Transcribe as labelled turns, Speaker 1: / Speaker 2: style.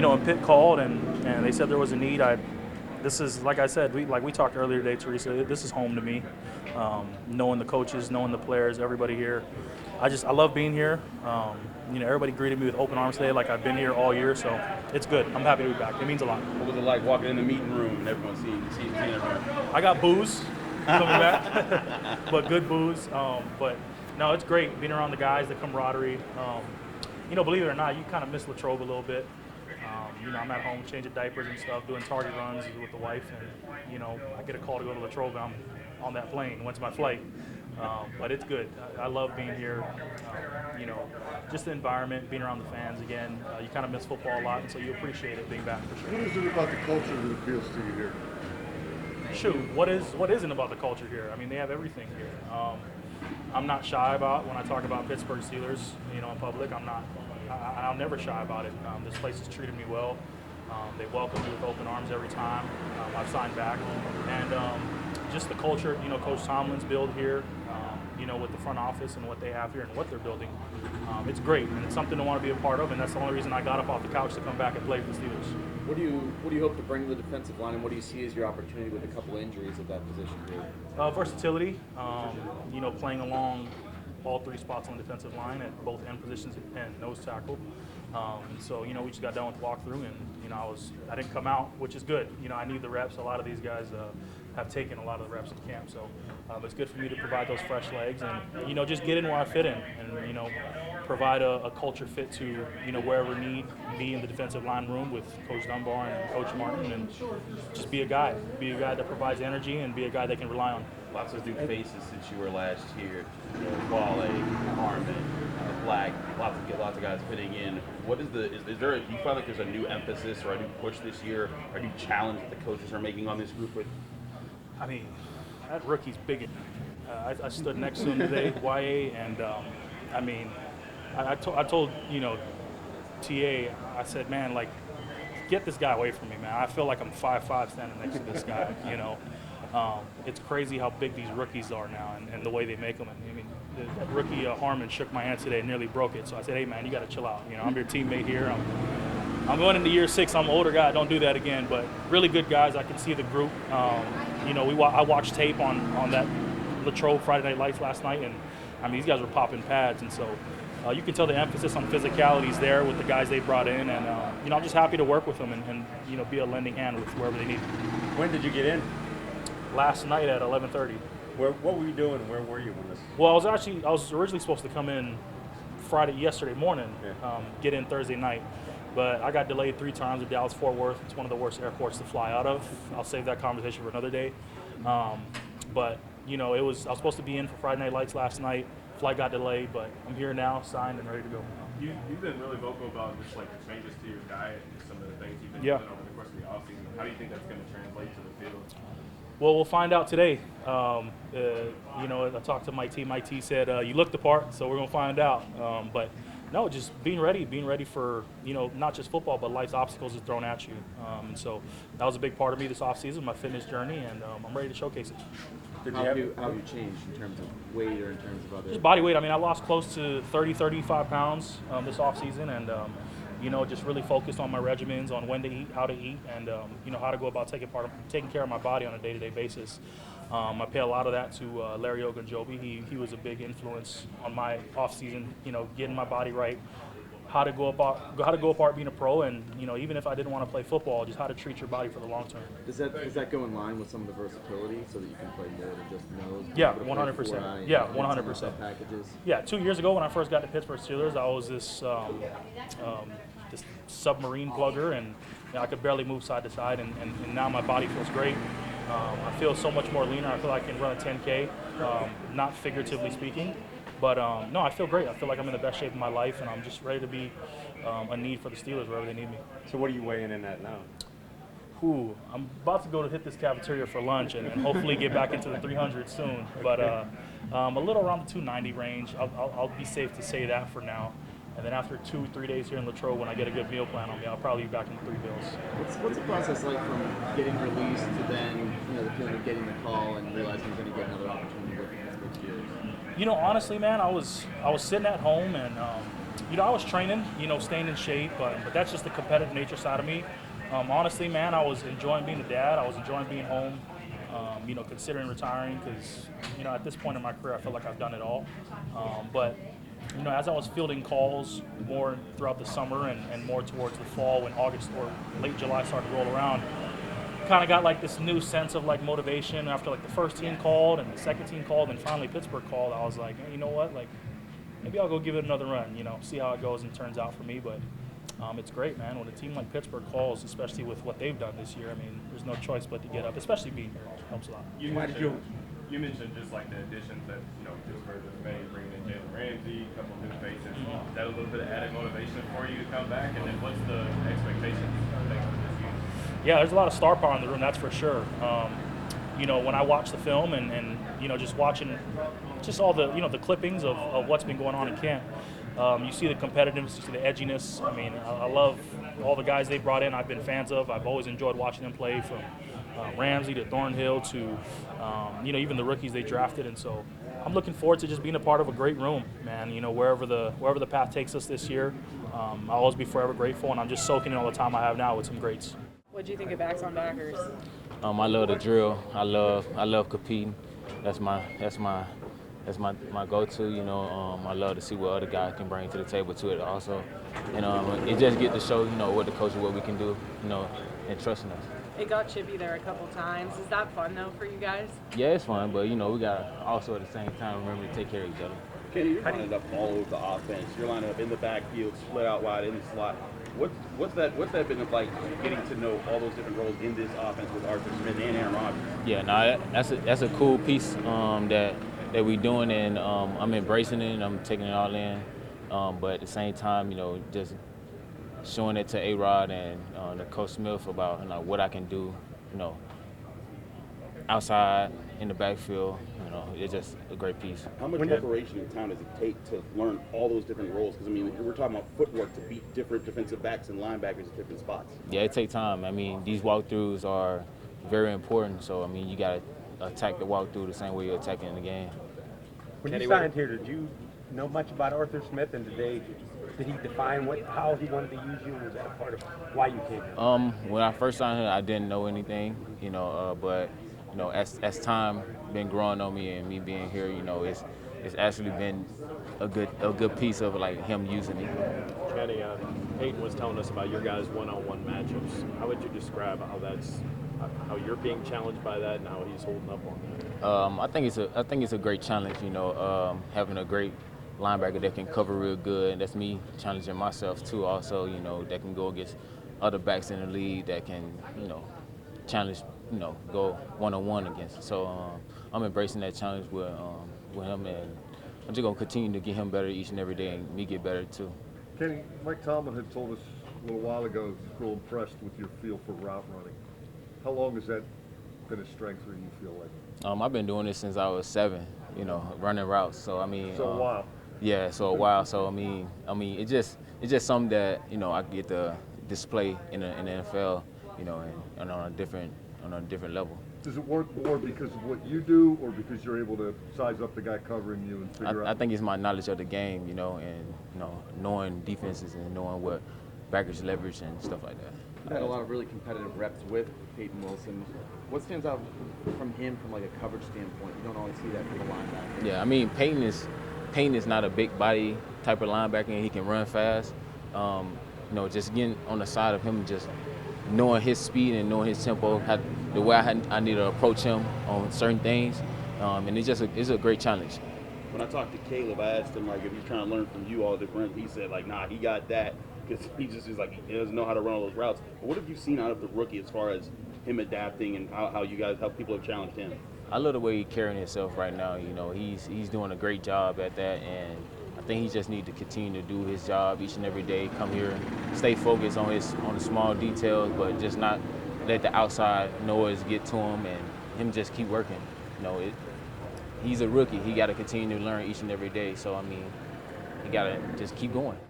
Speaker 1: when Pitt called and they said there was a need, this is, like I said, we talked earlier today, Teresa. This is home to me. Knowing the coaches, knowing the players, everybody here. I love being here. Everybody greeted me with open arms today, like I've been here all year. So it's good. I'm happy to be back. It means a lot.
Speaker 2: What was it like walking in the meeting room and everyone seeing everyone?
Speaker 1: I got booze coming back, but good booze. But no, it's great being around the guys, the camaraderie. Believe it or not, you kind of miss Latrobe a little bit. I'm at home changing diapers and stuff, doing target runs with the wife, and I get a call to go to Latrobe. I'm on that plane. When's my flight? But it's good. I love being here. Just the environment, being around the fans again. You kind of miss football a lot, and so you appreciate it being back for sure.
Speaker 3: What is it about the culture that appeals to you here?
Speaker 1: Shoot, what isn't about the culture here? I mean, they have everything here. I'm not shy about when I talk about Pittsburgh Steelers, in public. I'll never shy about it. This place has treated me well. They welcome me with open arms every time. I've signed back, and just the culture, Coach Tomlin's build here, with the front office and what they have here and what they're building. It's great, and it's something to want to be a part of, and that's the only reason I got up off the couch to come back and play for the Steelers.
Speaker 4: What do you hope to bring to the defensive line, and what do you see as your opportunity with a couple injuries at that position here?
Speaker 1: Versatility, playing along all three spots on the defensive line at both end positions and nose tackle. We just got done with walkthrough, and I didn't come out, which is good. I need the reps. A lot of these guys have taken a lot of the reps in camp, so it's good for me to provide those fresh legs and just get in where I fit in, and provide a culture fit to wherever need be in the defensive line room with Coach Dunbar and Coach Martin, and just be a guy that provides energy and be a guy they can rely on.
Speaker 2: Lots of new faces since you were last year. Wale, Harmon, Black, lots of guys fitting in. What is do you feel like there's a new emphasis or a new push this year, or a new challenge that the coaches are making on this group with?
Speaker 1: I mean, that rookie's big. I stood next to him today, YA, and I told TA, I said, man, like, get this guy away from me, man. I feel like I'm 5'5" standing next to this guy. It's crazy how big these rookies are now and the way they make them. That rookie Harmon shook my hand today and nearly broke it. So I said, hey, man, you got to chill out. I'm your teammate here. I'm going into year 6. I'm an older guy. Don't do that again. But really good guys. I can see the group. I watched tape on that Latrobe Friday Night Lights last night, and these guys were popping pads, and so you can tell the emphasis on physicality is there with the guys they brought in, and I'm just happy to work with them and be a lending hand with wherever they need.
Speaker 5: When did you get in?
Speaker 1: Last night at 11:30.
Speaker 5: What were you doing? Where were you when this?
Speaker 1: Well, I was originally supposed to come in yesterday morning, get in Thursday night. But I got delayed 3 times at Dallas-Fort Worth. It's one of the worst airports to fly out of. I'll save that conversation for another day. But I was supposed to be in for Friday Night Lights last night. Flight got delayed, but I'm here now, signed and ready to go.
Speaker 6: You've been really vocal about just like the changes to your diet and some of the things you've been doing over the course of the offseason. How do you think that's going to translate to the field?
Speaker 1: Well, we'll find out today. I talked to Mike T. Mike T said, you look the part, so we're going to find out. But no, just being ready for, not just football, but life's obstacles is thrown at you. And so that was a big part of me this offseason, my fitness journey, and I'm ready to showcase it.
Speaker 4: How have you changed in terms of weight or in terms of other?
Speaker 1: Just body weight. I lost close to 35 pounds this offseason, and just really focused on my regimens, on when to eat, how to eat, and how to go about taking care of my body on a day-to-day basis. I pay a lot of that to Larry Ogunjobi. He was a big influence on my off-season, getting my body right, how to go apart being a pro, and even if I didn't want to play football, just how to treat your body for the long term.
Speaker 4: Does that go in line with some of the versatility so that you can play more than just nose?
Speaker 1: Yeah, 100%. Yeah, 100%.
Speaker 4: Packages.
Speaker 1: Yeah, 2 years ago when I first got to Pittsburgh Steelers, I was this submarine plugger, and I could barely move side to side, and now my body feels great. I feel so much more leaner. I feel like I can run a 10K, not figuratively speaking. But no, I feel great. I feel like I'm in the best shape of my life, and I'm just ready to be a need for the Steelers wherever they need me.
Speaker 5: So what are you weighing in at now?
Speaker 1: I'm about to go to hit this cafeteria for lunch and hopefully get back into the 300 soon. But a little around the 290 range. I'll be safe to say that for now. And then after 2-3 days here in Latrobe, when I get a good meal plan on me, I'll probably be back in the 3 bills.
Speaker 4: What's the process like from getting released to then, the feeling of getting the call and realizing you're going to get another opportunity with Pittsburgh Steelers?
Speaker 1: Honestly, man, I was sitting at home and I was training, staying in shape, but that's just the competitive nature side of me. Honestly, man, I was enjoying being a dad. I was enjoying being home, considering retiring because, at this point in my career, I feel like I've done it all. But as I was fielding calls more throughout the summer and more towards the fall when August or late July started to roll around, kind of got like this new sense of like motivation after like the first team called and the second team called and finally Pittsburgh called. I was like, hey, you know what, like maybe I'll go give it another run, see how it goes and turns out for me. But it's great, man. When a team like Pittsburgh calls, especially with what they've done this year, I mean, there's no choice but to get up, especially being here. It helps a lot.
Speaker 6: You mentioned just like the additions that Pittsburgh has made, bringing in Jalen Ramsey, a couple of new faces. Is that a little bit of added motivation for you to come back? And then what's the expectations for this year?
Speaker 1: Yeah, there's a lot of star power in the room, that's for sure. When I watch the film and just watching just all the the clippings of what's been going on in camp, you see the competitiveness, you see the edginess. I mean, I love all the guys they brought in. I've been fans of. I've always enjoyed watching them play, from Ramsey to Thornhill to even the rookies they drafted. And so I'm looking forward to just being a part of a great room, man. Wherever the path takes us this year, I'll always be forever grateful, and I'm just soaking in all the time I have now with some greats.
Speaker 7: What do you think of backs on backers?
Speaker 8: I love the drill. I love competing. That's my go-to. I love to see what other guys can bring to the table to it also. It just get to show what the coach, what we can do, and trusting us.
Speaker 7: It got chippy there a couple times. Is that fun though for you guys?
Speaker 8: Yeah, it's fun, but we got also at the same time remember to take care of each other.
Speaker 2: Kenny, you're lining up all over the offense. You're lining up in the backfield, split out wide in the slot. What's that been like, getting to know all those different roles in this offense with Arthur Smith and Aaron Rodgers?
Speaker 8: Yeah, no, that's a cool piece that we doing, and I'm embracing it and I'm taking it all in. But at the same time, just showing it to A-Rod and the Coach Smith about what I can do, outside in the backfield. It's just a great piece.
Speaker 2: How much preparation and time does it take to learn all those different roles? Because we're talking about footwork to beat different defensive backs and linebackers at different spots.
Speaker 8: Yeah, it takes time. These walkthroughs are very important. So you got to attack the walkthrough the same way you're attacking in the game.
Speaker 5: When you signed here, did you know much about Arthur Smith, and did he define how he wanted to use you? Was that a part of why you came here?
Speaker 8: When I first signed here, I didn't know anything, but as time been growing on me and me being here, it's actually been a good piece of him using me.
Speaker 9: Kenny, Peyton was telling us about your guys' one-on-one matchups. How would you describe how you're being challenged by that and how he's holding up on that?
Speaker 8: I think it's a great challenge. Having a great linebacker that can cover real good, and that's me challenging myself too. Also, that can go against other backs in the league that can, challenge, go one-on-one against. So I'm embracing that challenge with him, and I'm just gonna continue to get him better each and every day, and me get better too.
Speaker 3: Kenny, Mike Tomlin had told us a little while ago he's real impressed with your feel for route running. How long has that been a strength for you, feel like?
Speaker 8: I've been doing this since I was 7, running routes. So
Speaker 3: So a while.
Speaker 8: Yeah, so a while. So it's just something that I get to display in the NFL, and on a different level.
Speaker 3: Does it work more because of what you do, or because you're able to size up the guy covering you and figure out?
Speaker 8: I think it's my knowledge of the game, and knowing defenses and knowing what backers leverage and stuff like that.
Speaker 4: You've had a lot of really competitive reps with Peyton Wilson. What stands out from him from a coverage standpoint? You don't always see that from a linebacker.
Speaker 8: Yeah, Peyton is not a big body type of linebacker, and he can run fast. Just getting on the side of him, just knowing his speed and knowing his tempo, the way I need to approach him on certain things, and it's a great challenge.
Speaker 2: When I talked to Caleb, I asked him if he's trying to learn from you all different. He said nah, he got that because he just is he doesn't know how to run all those routes. But what have you seen out of the rookie as far as him adapting and how people have challenged him?
Speaker 8: I love the way he's carrying himself right now. He's doing a great job at that, and I think he just needs to continue to do his job each and every day. Come here, stay focused on the small details, but just not let the outside noise get to him, and him just keep working. He's a rookie. He got to continue to learn each and every day. So he got to just keep going.